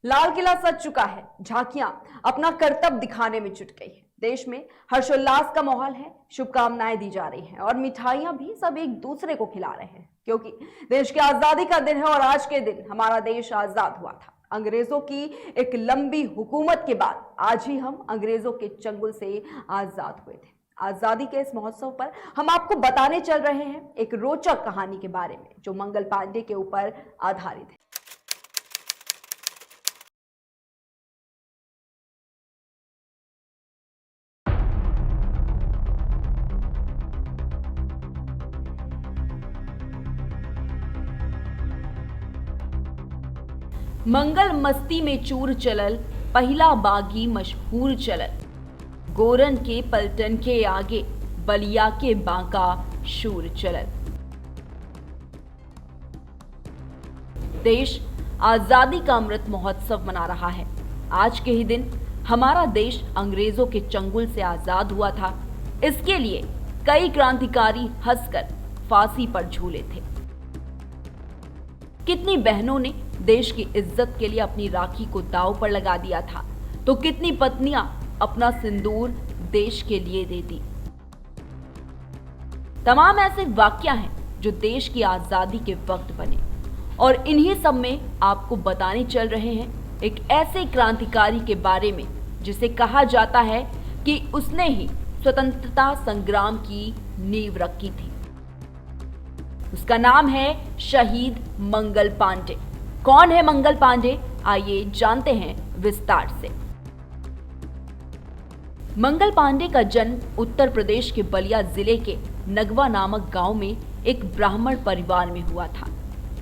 लाल किला सज चुका है। झांकियां अपना करतब दिखाने में जुट गई है। देश में हर्षोल्लास का माहौल है। शुभकामनाएं दी जा रही हैं और मिठाइयां भी सब एक दूसरे को खिला रहे हैं, क्योंकि देश की आजादी का दिन है। और आज के दिन हमारा देश आजाद हुआ था अंग्रेजों की एक लंबी हुकूमत के बाद। आज ही हम अंग्रेजों के चंगुल से आजाद हुए थे। आजादी के इस महोत्सव पर हम आपको बताने चल रहे हैं एक रोचक कहानी के बारे में, जो मंगल पांडे के ऊपर आधारित है। मंगल मस्ती में चूर चलल, पहिला बागी मशहूर चलल। गोरन के पलटन के आगे, बलिया के बांका शूर चलल। देश आजादी का अमृत महोत्सव मना रहा है। आज के ही दिन हमारा देश अंग्रेजों के चंगुल से आजाद हुआ था। इसके लिए कई क्रांतिकारी हंसकर फांसी पर झूले थे। कितनी बहनों ने देश की इज्जत के लिए अपनी राखी को दांव पर लगा दिया था, तो कितनी पत्नियां अपना सिंदूर देश के लिए दे दी। तमाम ऐसे वाकया हैं जो देश की आजादी के वक्त बने, और इन्हीं सब में आपको बताने चल रहे हैं एक ऐसे क्रांतिकारी के बारे में जिसे कहा जाता है कि उसने ही स्वतंत्रता संग्राम की नींव रखी थी। उसका नाम है शहीद मंगल पांडे। कौन है मंगल पांडे, आइए जानते हैं विस्तार से। मंगल पांडे का जन्म उत्तर प्रदेश के बलिया जिले के नगवा नामक गांव में एक ब्राह्मण परिवार में हुआ था।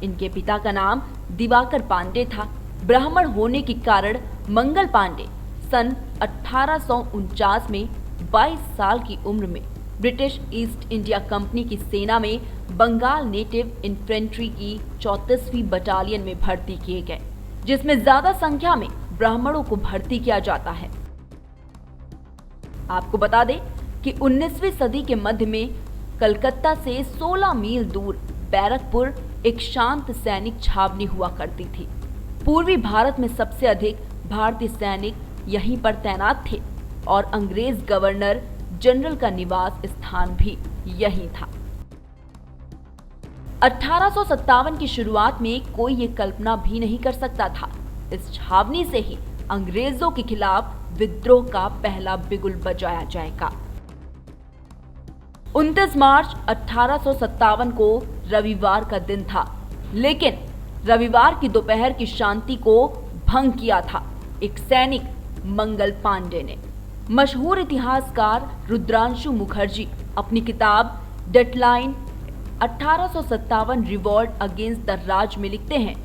इनके पिता का नाम दिवाकर पांडे था। ब्राह्मण होने के कारण मंगल पांडे सन 1849 में 22 साल की उम्र में ब्रिटिश ईस्ट इंडिया कंपनी की सेना में बंगाल नेटिव इन्फेंट्री की 34वीं बटालियन में भर्ती किए गए, जिसमें ज्यादा संख्या में ब्राह्मणों को भर्ती किया जाता है। आपको बता दें कि 19वीं सदी के मध्य में कलकत्ता से 16 मील दूर बैरकपुर एक शांत सैनिक छावनी हुआ करती थी। पूर्वी भारत में सबसे अधिक भारतीय सैनिक यहीं पर तैनात थे और अंग्रेज गवर्नर जनरल का निवास स्थान भी यही था। 1857 की शुरुआत में कोई ये कल्पना भी नहीं कर सकता था इस छावनी से ही अंग्रेजों के खिलाफ विद्रोह का पहला बिगुल बजाया जाएगा। 29 मार्च 1857 को रविवार का दिन था, लेकिन रविवार की दोपहर की शांति को भंग किया था एक सैनिक मंगल पांडे ने। मशहूर इतिहासकार रुद्रांशु मुखर्जी अपनी किताब डेडलाइन 1857 रिवॉल्ट अगेंस्ट द राज में लिखते हैं,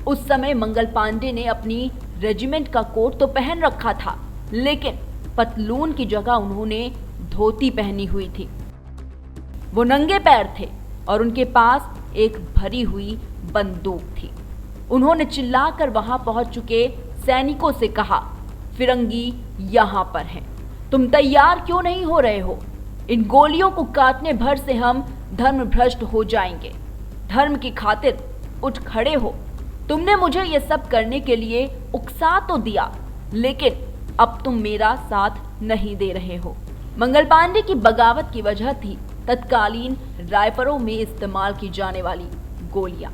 उस समय मंगल पांडे ने अपनी रेजिमेंट का कोट तो पहन रखा था, लेकिन पतलून की जगह उन्होंने धोती पहनी हुई थी। वो नंगे पैर थे और उनके पास एक भरी हुई बंदूक थी। उन्होंने चिल्लाकर वहां पहुंच चुके सैनिकों से कहा, फिरंगी यहां पर हैं, तुम तैयार क्यों नहीं हो रहे हो? इन गोलियों को काटने भर से हम धर्म भ्रष्ट हो जाएंगे। धर्म की खातिर उठ खड़े हो। तुमने मुझे ये सब करने के लिए उकसा तो दिया, लेकिन अब तुम मेरा साथ नहीं दे रहे हो। मंगल पांडे की बगावत की वजह थी तत्कालीन राइफलों में इस्तेमाल की जाने वाली गोलियां।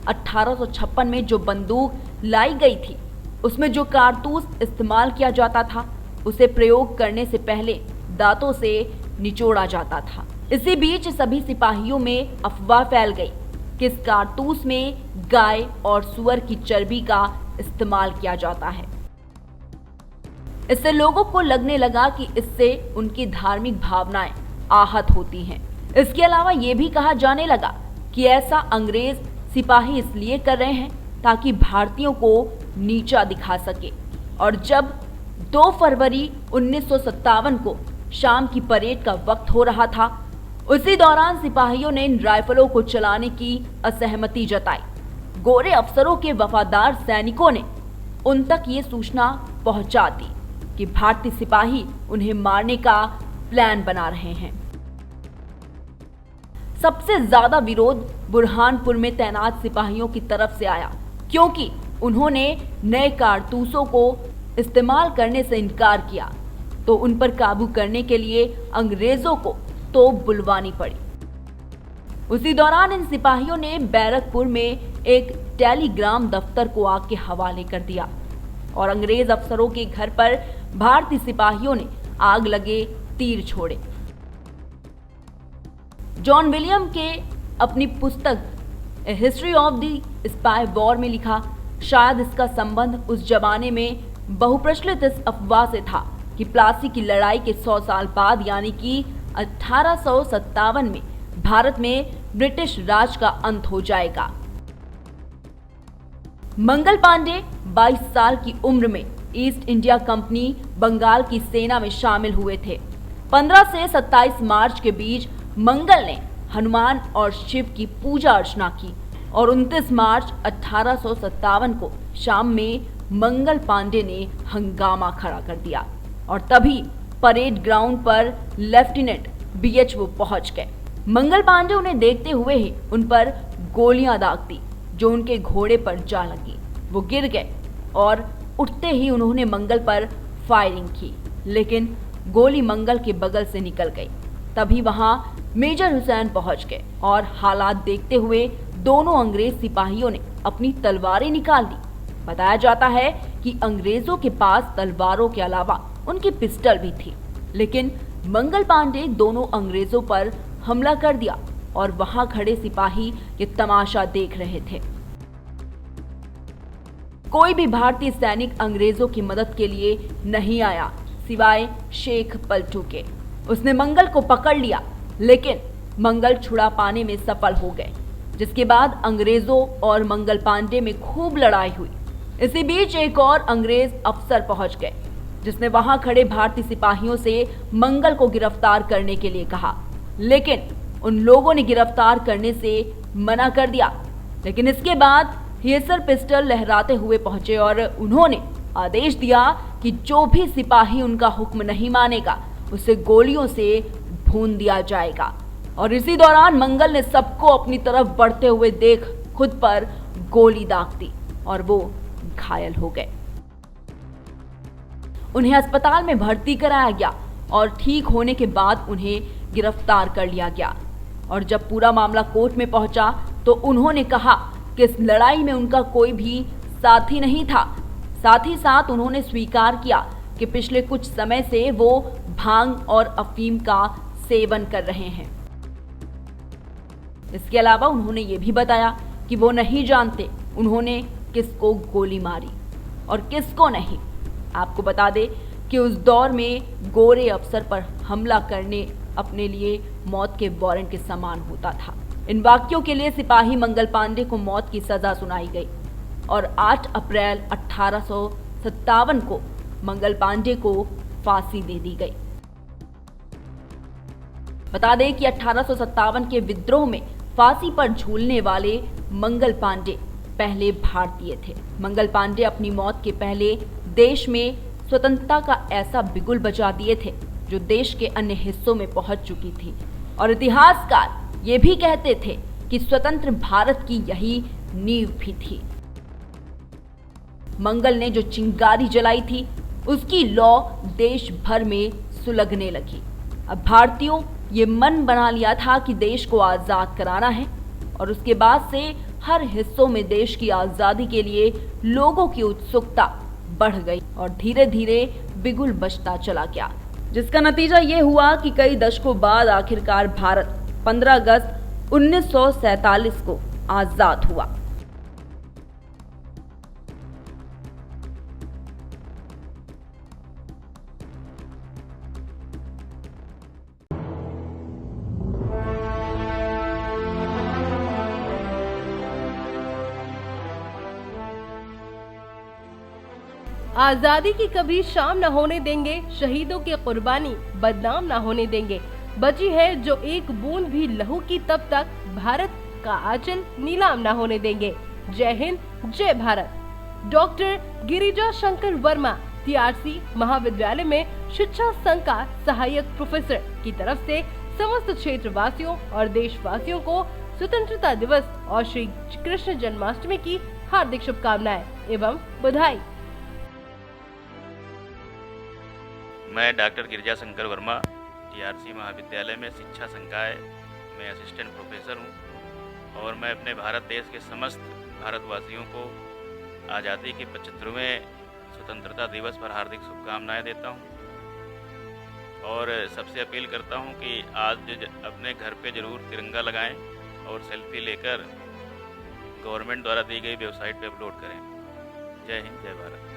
1856 में जो बंदूक लाई गई थी, उसमें जो कारतूस इस्तेमाल किया जाता था, उसे प्रयोग करने से पहले दांतों से निचोड़ा जाता था। इसी बीच सभी सिपाहियों में अफवाह फैल गई कि इस कारतूस में गाय और सुअर की चर्बी का इस्तेमाल किया जाता है। इससे लोगों को लगने लगा कि इससे उनकी धार्मिक भावनाएं आहत होती हैं। इसके अलावा यह भी कहा जाने लगा कि ऐसा अंग्रेज सिपाही इसलिए कर रहे हैं ताकि भारतीयों को नीचा दिखा सके। और जब 2 फरवरी 1957 को शाम की परेड का वक्त हो रहा था, उसी दौरान सिपाहियों ने इन राइफलों को चलाने की असहमति जताई। गोरे अफसरों के वफादार सैनिकों ने उन तक ये सूचना पहुंचा दी कि भारतीय सिपाही उन्हें मारने का प्लान बना रहे हैं। सबसे ज्यादा विरोध बुरहानपुर में तैनात सिपाहियों की तरफ से आया, क्योंकि उन्होंने नए कारतूसों को इस्तेमाल करने से इनकार किया तो उन पर काबू करने के लिए अंग्रेजों को तोप बुलवानी पड़ी। उसी दौरान इन सिपाहियों ने बैरकपुर में एक टेलीग्राम दफ्तर को आग के हवाले कर दिया और अंग्रेज अफसरों के घर पर भारतीय सिपाहियों ने आग लगे तीर छोड़े। जॉन विलियम के अपनी पुस्तक a history of the spy war में लिखा, शायद इसका संबंध उस जमाने में बहुप्रचलित इस अफवाह से था कि प्लासी की लड़ाई के 100 साल बाद यानी कि 1857 में भारत में ब्रिटिश राज का अंत हो जाएगा। मंगल पांडे 22 साल की उम्र में ईस्ट इंडिया कंपनी बंगाल की सेना में शामिल हुए थे। 15 से 27 मार्च के बीच मंगल ने हनुमान और शिव की पूजा अर्चना की और 29 मार्च 1857 को शाम में मंगल पांडे ने हंगामा खड़ा कर दिया और तभी परेड ग्राउंड पर लेफ्टिनेंट BHO पहुंच गए। मंगल पांडे उन्हें देखते हुए ही उन पर गोलियां दाग दी जो उनके घोड़े पर जा लगी। वो गिर गए और उठते ही उन्होंने मंगल पर फायरिंग की, लेकिन गोली मंगल के बगल से निकल गई। तभी वहां मेजर हुसैन पहुंच गए और हालात देखते हुए दोनों अंग्रेज सिपाहियों ने अपनी तलवारें निकाल दी। बताया जाता है कि अंग्रेजों के पास तलवारों के अलावा उनकी पिस्टल भी थी, लेकिन मंगल पांडे दोनों अंग्रेजों पर हमला कर दिया और वहां खड़े सिपाही ये तमाशा देख रहे थे। कोई भी भारतीय सैनिक अंग्रेजों की मदद के लिए नहीं आया सिवाय शेख पलटू के। उसने मंगल को पकड़ लिया, लेकिन मंगल छुड़ा पाने में सफल हो गए, जिसके बाद अंग्रेजों और मंगल पांडे में खूब लड़ाई हुई। इसी बीच एक और अंग्रेज अफसर पहुंच गए, जिसने वहां खड़े भारतीय सिपाहियों से मंगल को गिरफ्तार करने के लिए कहा, लेकिन उन लोगों ने गिरफ्तार करने से मना कर दिया। लेकिन इसके बाद हेसर पिस्टल लहराते हुए पहुंचे और उन्होंने आदेश दिया कि जो भी सिपाही उनका हुक्म नहीं मानेगा उसे गोलियों से भून दिया जाएगा। और इसी दौरान मंगल ने सबको अपनी तरफ बढ़ते हुए देख खुद पर गोली दाग दी और वो घायल हो गए। उन्हें अस्पताल में भर्ती कराया गया और ठीक होने के बाद उन्हें गिरफ्तार कर लिया गया। और जब पूरा मामला कोर्ट में पहुंचा तो उन्होंने कहा कि इस लड़ाई में उनका कोई भी साथी नहीं था। साथ ही साथ उन्होंने स्वीकार किया कि पिछले कुछ समय से वो भांग और अफीम का सेवन कर रहे हैं। इसके अलावा उन्होंने ये भी बताया कि वो नहीं जानते उन्होंने किसको गोली मारी और किसको नहीं। आपको बता दें कि उस दौर में गोरे अफसर पर हमला करने अपने लिए मौत के वारंट के समान होता था। इन वाक्यों के लिए सिपाही मंगल पांडे को मौत की सजा सुनाई गई और 8 अप्रैल 1857 को मंगल पांडे को फांसी दे दी गई। बता दें कि 1857 के विद्रोह में फांसी पर झूलने वाले मंगल पांडे पहले भारतीय थे। मंगल पांडे अपनी मौत के पहले देश में स्वतंत्रता का ऐसा बिगुल बजा दिए थे जो देश के अन्य हिस्सों में पहुंच चुकी थी। और इतिहासकार ये भी कहते थे कि स्वतंत्र भारत की यही नींव भी थी। मंगल ने जो चिंगारी जलाई थी उसकी लौ देश भर में सुलगने लगी। अब भारतीयों ये मन बना लिया था कि देश को आजाद कराना है और उसके बाद से हर हिस्सों में देश की आजादी के लिए लोगों की उत्सुकता बढ़ गई और धीरे धीरे बिगुल बजता चला गया, जिसका नतीजा ये हुआ कि कई दशकों बाद आखिरकार भारत 15 अगस्त 1947 को आजाद हुआ। आजादी की कभी शाम न होने देंगे, शहीदों की कुर्बानी बदनाम न होने देंगे। बची है जो एक बूंद भी लहू की तब तक भारत का आंचल नीलाम न होने देंगे। जय हिंद, जय भारत। डॉक्टर गिरिजा शंकर वर्मा TRC महाविद्यालय में शिक्षा संघ का सहायक प्रोफेसर की तरफ से समस्त क्षेत्रवासियों और देशवासियों को स्वतंत्रता दिवस और श्री कृष्ण जन्माष्टमी की हार्दिक शुभकामनाएं एवं बधाई। मैं डॉक्टर गिरिजा शंकर वर्मा, टीआरसी महाविद्यालय में शिक्षा संकाय में असिस्टेंट प्रोफेसर हूँ और मैं अपने भारत देश के समस्त भारतवासियों को आज़ादी के 75वें स्वतंत्रता दिवस पर हार्दिक शुभकामनाएं देता हूँ और सबसे अपील करता हूँ कि आज अपने घर पे ज़रूर तिरंगा लगाएं और सेल्फी लेकर गवर्नमेंट द्वारा दी गई वेबसाइट पे अपलोड करें। जय हिंद, जय भारत।